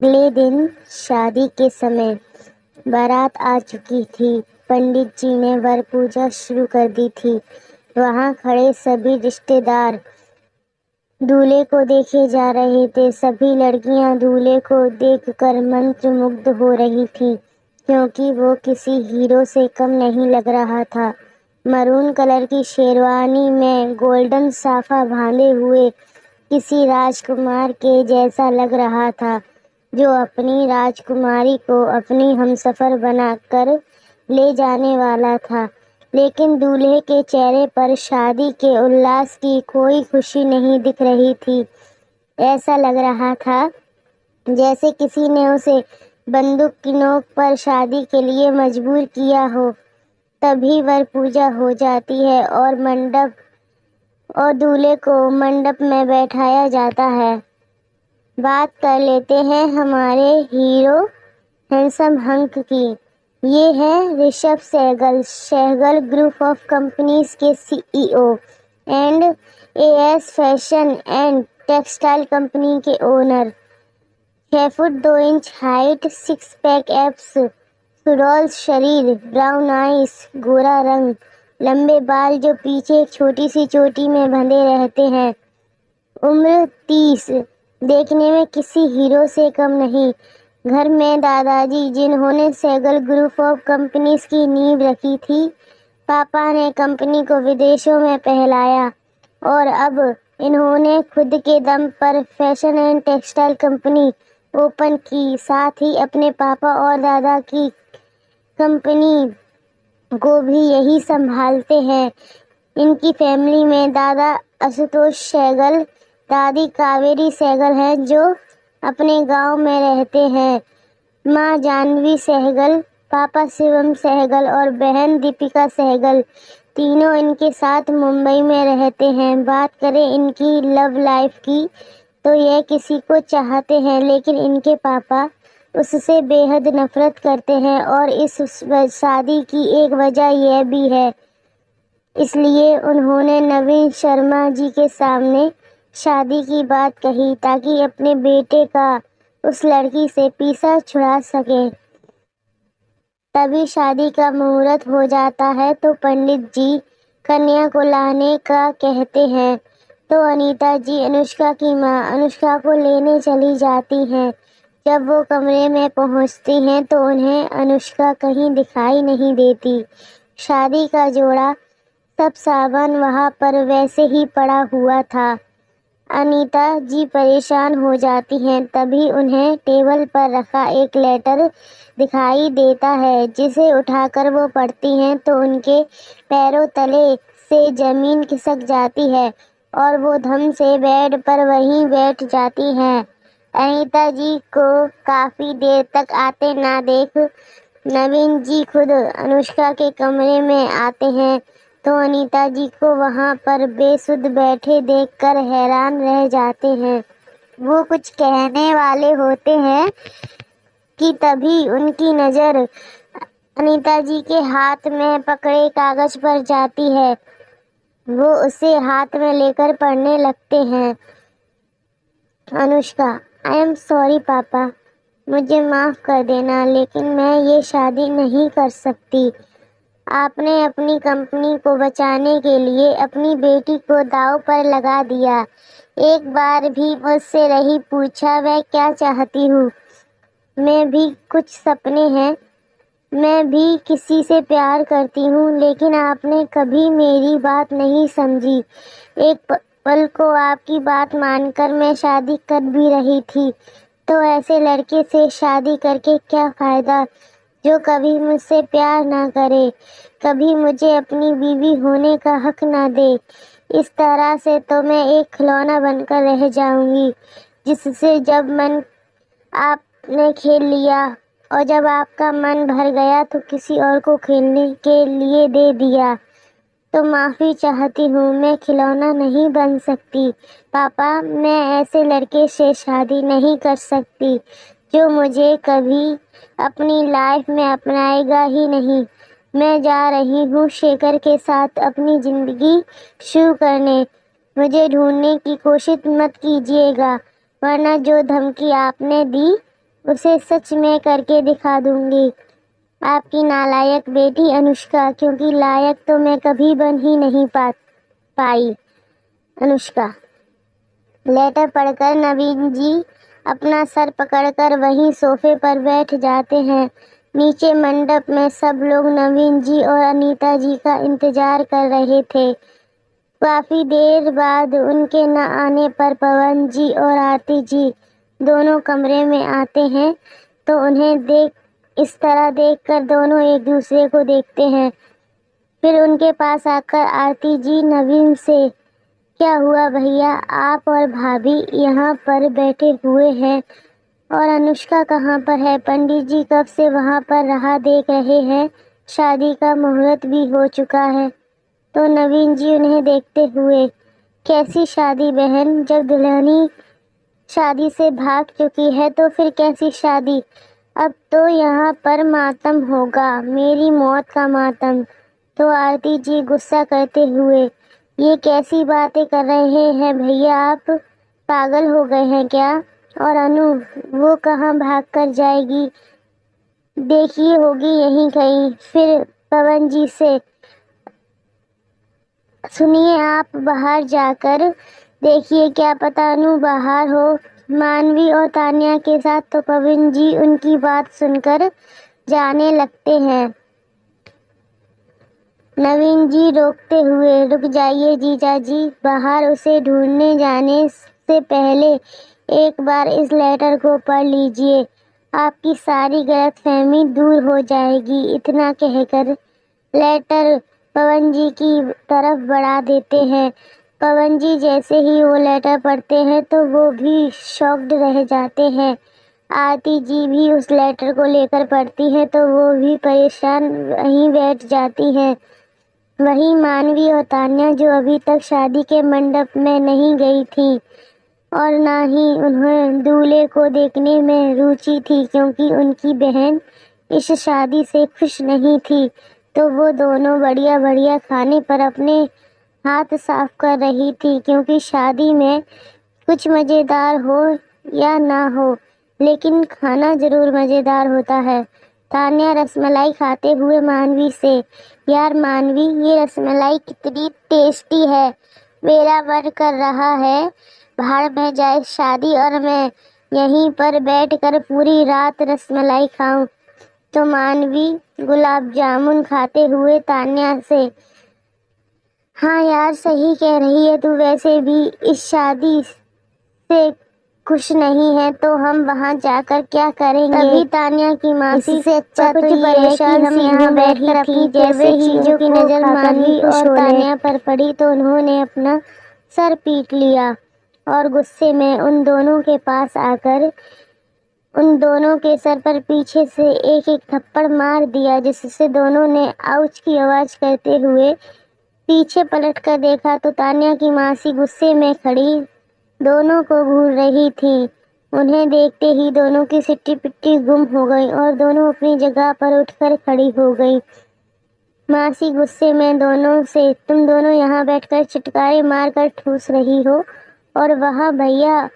अगले दिन शादी के समय बारात आ चुकी थी। पंडित जी ने वर पूजा शुरू कर दी थी। वहां खड़े सभी रिश्तेदार दूल्हे को देखे जा रहे थे। सभी लड़कियां दूल्हे को देखकर मंत्रमुग्ध हो रही थी, क्योंकि वो किसी हीरो से कम नहीं लग रहा था। मरून कलर की शेरवानी में गोल्डन साफा बांधे हुए किसी राजकुमार के जैसा लग रहा था, जो अपनी राजकुमारी को अपनी हमसफर बनाकर ले जाने वाला था। लेकिन दूल्हे के चेहरे पर शादी के उल्लास की कोई खुशी नहीं दिख रही थी। ऐसा लग रहा था जैसे किसी ने उसे बंदूक की नोक पर शादी के लिए मजबूर किया हो। तभी वर पूजा हो जाती है और दूल्हे को मंडप में बैठाया जाता है। बात कर लेते हैं हमारे हीरो हैंडसम हंक की। ये है Rishabh Sehgal, Sehgal group of companies के CEO and AS fashion and textile company के owner. 6 foot 2 inch height, 6 pack abs, सुडौल शरीर, ब्राउन आइस, गोरा रंग, लंबे बाल जो पीछे एक छोटी सी चोटी में बंधे रहते हैं। उम्र 30, देखने में किसी हीरो से कम नहीं। घर में दादाजी, जिन्होंने सहगल ग्रुप ऑफ कंपनीज की नींव रखी थी। पापा ने कंपनी को विदेशों में फैलाया और अब इन्होंने खुद के दम पर fashion and textile company open की। साथ ही अपने पापा और दादा की कंपनी को भी यही संभालते हैं। इनकी फैमिली में दादा आशुतोष सहगल, दादी कावेरी सहगल हैं, जो अपने गांव में रहते हैं। माँ जानवी सहगल, पापा शिवम सहगल और बहन दीपिका सहगल, तीनों इनके साथ मुंबई में रहते हैं। बात करें इनकी लव लाइफ की, तो यह किसी को चाहते हैं, लेकिन इनके पापा उससे बेहद नफरत करते हैं और इस शादी की एक वजह यह भी है। इसलिए उन्होंने नवीन शर्मा जी के सामने शादी की बात कही, ताकि अपने बेटे का उस लड़की से पीछा छुड़ा सके। तभी शादी का मुहूर्त हो जाता है तो पंडित जी कन्या को लाने का कहते हैं। तो अनीता जी, अनुष्का की माँ, अनुष्का को लेने चली जाती हैं। जब वो कमरे में पहुंचती हैं तो उन्हें अनुष्का कहीं दिखाई नहीं देती। शादी का जोड़ा, सब सामान वहां पर वैसे ही पड़ा हुआ था। अनीता जी परेशान हो जाती हैं। तभी उन्हें टेबल पर रखा एक लेटर दिखाई देता है, जिसे उठाकर वो पढ़ती हैं तो उनके पैरों तले से जमीन खिसक जाती है और वो धम से बेड पर वहीं बैठ जाती हैं। अनीता जी को काफी देर तक आते ना देख नवीन जी खुद अनुष्का के कमरे में आते हैं, तो अनीता जी को वहां पर बेसुध बैठे देखकर हैरान रह जाते हैं। वो कुछ कहने वाले होते हैं कि तभी उनकी नजर अनीता जी के हाथ में पकड़े कागज पर जाती है। वो उसे हाथ में लेकर पढ़ने लगते हैं। अनुष्का, आई एम सॉरी पापा, मुझे माफ कर देना, लेकिन मैं ये शादी नहीं कर सकती। आपने अपनी कंपनी को बचाने के लिए अपनी बेटी को दांव पर लगा दिया। एक बार भी मुझसे नहीं पूछा मैं क्या चाहती हूँ। मैं भी कुछ सपने हैं, मैं भी किसी से प्यार करती हूँ, लेकिन आपने कभी मेरी बात नहीं समझी। एक पल को आपकी बात मानकर मैं शादी कर भी रही थी। तो ऐसे लड़के से शादी करके क्या फायदा, जो कभी मुझसे प्यार ना करे, कभी मुझे अपनी बीवी होने का हक ना दे। इस तरह से तो मैं एक खिलौना बनकर रह जाऊंगी, जिससे जब मन आपने खेल लिया और जब आपका मन भर गया तो किसी और को खेलने के लिए दे दिया। तो माफ़ी चाहती हूँ, मैं खिलौना नहीं बन सकती। पापा, मैं ऐसे लड़के से शादी नहीं कर सकती जो मुझे कभी अपनी लाइफ में अपनाएगा ही नहीं। मैं जा रही हूँ शेखर के साथ अपनी ज़िंदगी शुरू करने। मुझे ढूंढने की कोशिश मत कीजिएगा, वरना जो धमकी आपने दी اسے سچ میں کر کے دکھا دوں گی۔ آپ کی نالائق بیٹی انوشکا، کیونکہ لائق تو میں کبھی بن ہی نہیں پائی۔ انوشکا۔ لیٹر پڑھ کر نوین جی اپنا سر پکڑ کر وہیں صوفے پر بیٹھ جاتے ہیں۔ نیچے منڈپ میں سب لوگ نوین جی اور انیتا جی کا انتظار کر رہے تھے۔ کافی دیر بعد ان کے نہ آنے پر پون جی اور آرتی جی دونوں کمرے میں آتے ہیں تو انہیں اس طرح دیکھ کر دونوں ایک دوسرے کو دیکھتے ہیں۔ پھر ان کے پاس آ کر آرتی جی نوین سے، کیا ہوا بھیا، آپ اور بھابھی یہاں پر بیٹھے ہوئے ہیں اور انوشکا کہاں پر ہے؟ پنڈت جی کب سے وہاں پر راہ دیکھ رہے ہیں، شادی کا مہورت بھی ہو چکا ہے۔ تو نوین جی انہیں دیکھتے ہوئے، کیسی شادی بہن، جب دلہنی شادی سے بھاگ چکی ہے تو پھر کیسی شادی؟ اب تو یہاں پر ماتم ہوگا، میری موت کا ماتم۔ تو آرتی جی غصہ کرتے ہوئے، یہ کیسی باتیں کر رہے ہیں بھیا، آپ پاگل ہو گئے ہیں کیا؟ اور انو، وہ کہاں بھاگ کر جائے گی، دیکھیے ہوگی یہیں کہیں۔ پھر پون جی سے، سنیے آپ باہر جا کر دیکھیے، کیا پتہ انو باہر ہو۔ مانوی اور تانیہ کے ساتھ تو پون جی ان کی بات سن کر جانے لگتے ہیں۔ نوین جی روکتے ہوئے، رک جائیے جیجا جی، باہر اسے ڈھونڈنے جانے سے پہلے ایک بار اس لیٹر کو پڑھ لیجیے، آپ کی ساری غلط فہمی دور ہو جائے گی۔ اتنا کہہ کر لیٹر پون جی کی طرف بڑھا دیتے ہیں۔ پون جی جیسے ہی وہ لیٹر پڑھتے ہیں تو وہ بھی شاکڈ رہ جاتے ہیں۔ آرتی جی بھی اس لیٹر کو لے کر پڑھتی ہیں تو وہ بھی پریشان وہیں بیٹھ جاتی ہیں۔ وہیں مانوی اور تانیہ، جو ابھی تک شادی کے منڈپ میں نہیں گئی تھیں اور نہ ہی انہیں دولہے کو دیکھنے میں روچی تھی کیونکہ ان کی بہن اس شادی سے خوش نہیں تھی، تو وہ دونوں بڑھیا بڑھیا کھانے پر اپنے ہاتھ صاف کر رہی تھی، کیونکہ شادی میں کچھ مزیدار ہو یا نہ ہو لیکن کھانا ضرور مزیدار ہوتا ہے۔ تانیہ رس ملائی کھاتے ہوئے مانوی سے، یار مانوی، یہ رس ملائی کتنی ٹیسٹی ہے، میرا من کر رہا ہے باہر میں جائے شادی اور میں یہیں پر بیٹھ کر پوری رات رس ملائی کھاؤں۔ تو مانوی گلاب جامن کھاتے ہوئے تانیہ سے، ہاں یار صحیح کہہ رہی ہے تو، ویسے بھی اس شادی سے خوش نہیں ہے تو ہم وہاں جا کر کیا کریں گے؟ تبھی تانیہ کی ماسی سے، اچھا تو یہ ہے کہ ہم یہاں بیٹھ کر اپنی جیسے ہی کی نظر مانوی اور تانیہ پر پڑی تو انہوں نے اپنا سر پیٹ لیا اور غصے میں ان دونوں کے پاس آ کر ان دونوں کے سر پر پیچھے سے ایک ایک تھپڑ مار دیا، جس سے دونوں نے آؤچ کی آواز کرتے ہوئے پیچھے پلٹ کر دیکھا تو تانیہ کی ماسی غصے میں کھڑی دونوں کو گھور رہی تھی۔ انہیں دیکھتے ہی دونوں کی سٹی پٹی گم ہو گئی اور دونوں اپنی جگہ پر اٹھ کر کھڑی ہو گئی۔ ماسی غصے میں دونوں سے، تم دونوں یہاں بیٹھ کر چٹکارے مار کر ٹھوس رہی ہو اور وہاں بھیا،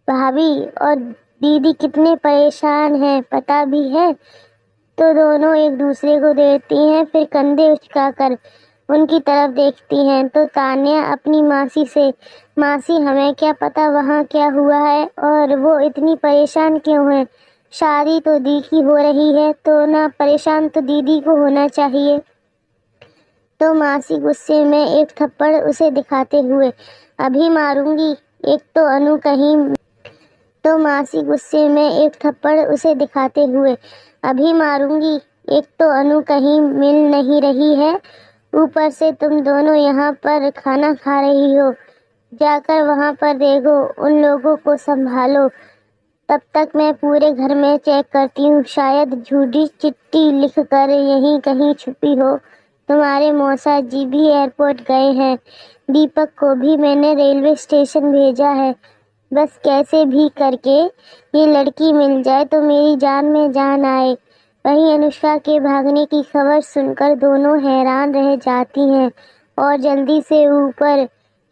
بھابھی اور دیدی کتنے پریشان ہیں پتہ بھی ہے؟ تو دونوں ایک دوسرے کو دیکھتی ہیں، پھر کندھے اچکا کر ان کی طرف دیکھتی ہیں تو تانیہ اپنی ماسی سے، ماسی ہمیں کیا پتہ وہاں کیا ہوا ہے اور وہ اتنی پریشان کیوں ہیں؟ شادی تو دی کی ہو رہی ہے تو نہ پریشان تو دیدی کو ہونا چاہیے۔ تو ماسی غصے میں ایک تھپڑ اسے دکھاتے ہوئے، ابھی ماروں گی ایک تو انو کہیں۔ تو ماسی غصے میں ایک تھپڑ اسے دکھاتے ہوئے، ابھی ماروں گی ایک تو انو کہیں مل نہیں رہی ہے، اوپر سے تم دونوں یہاں پر کھانا کھا رہی ہو، جا کر وہاں پر دیکھو، ان لوگوں کو سنبھالو، تب تک میں پورے گھر میں چیک کرتی ہوں، شاید جھوٹی چٹھی لکھ کر یہیں کہیں چھپی ہو۔ تمہارے موسیٰ جی بھی ایئرپورٹ گئے ہیں، دیپک کو بھی میں نے ریلوے اسٹیشن بھیجا ہے، بس کیسے بھی کر کے یہ لڑکی مل جائے تو میری جان میں جان آئے۔ وہیں انوشکا کے بھاگنے کی خبر سن کر دونوں حیران رہ جاتی ہیں اور جلدی سے اوپر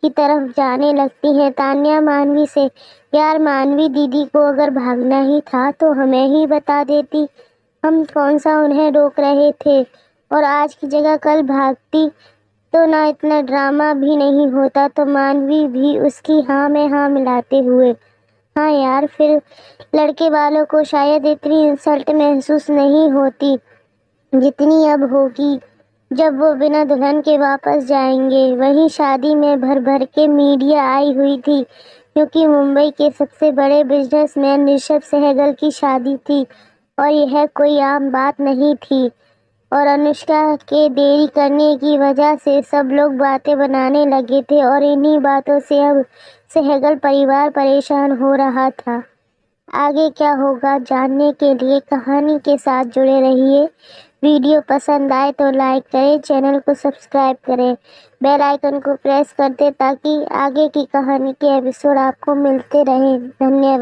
کی طرف جانے لگتی ہیں۔ تانیہ مانوی سے، यार मानवी दीदी को अगर भागना ही था तो हमें ही बता देती, हम कौन सा उन्हें रोक रहे थे। और आज की जगह कल भागती तो ना इतना ड्रामा भी नहीं होता। तो मानवी भी उसकी हाँ में हाँ मिलाते हुए, हाँ यार, फिर लड़के वालों को शायद इतनी इंसल्ट महसूस नहीं होती जितनी अब होगी जब वो बिना दुल्हन के वापस जाएंगे। वहीं शादी में भर भर के मीडिया आई हुई थी क्योंकि मुंबई के सबसे बड़े बिजनेसमैन ऋषभ सहगल की शादी थी और यह कोई आम बात नहीं थी। और अनुष्का के देरी करने की वजह से सब लोग बातें बनाने लगे थे और इन्हीं बातों से अब सहगल परिवार परेशान हो रहा था। आगे क्या होगा जानने के लिए कहानी के साथ जुड़े रहिए। वीडियो पसंद आए तो लाइक करें, चैनल को सब्सक्राइब करें, बेल आइकन को प्रेस कर दें ताकि आगे की कहानी के एपिसोड आपको मिलते रहें। धन्यवाद।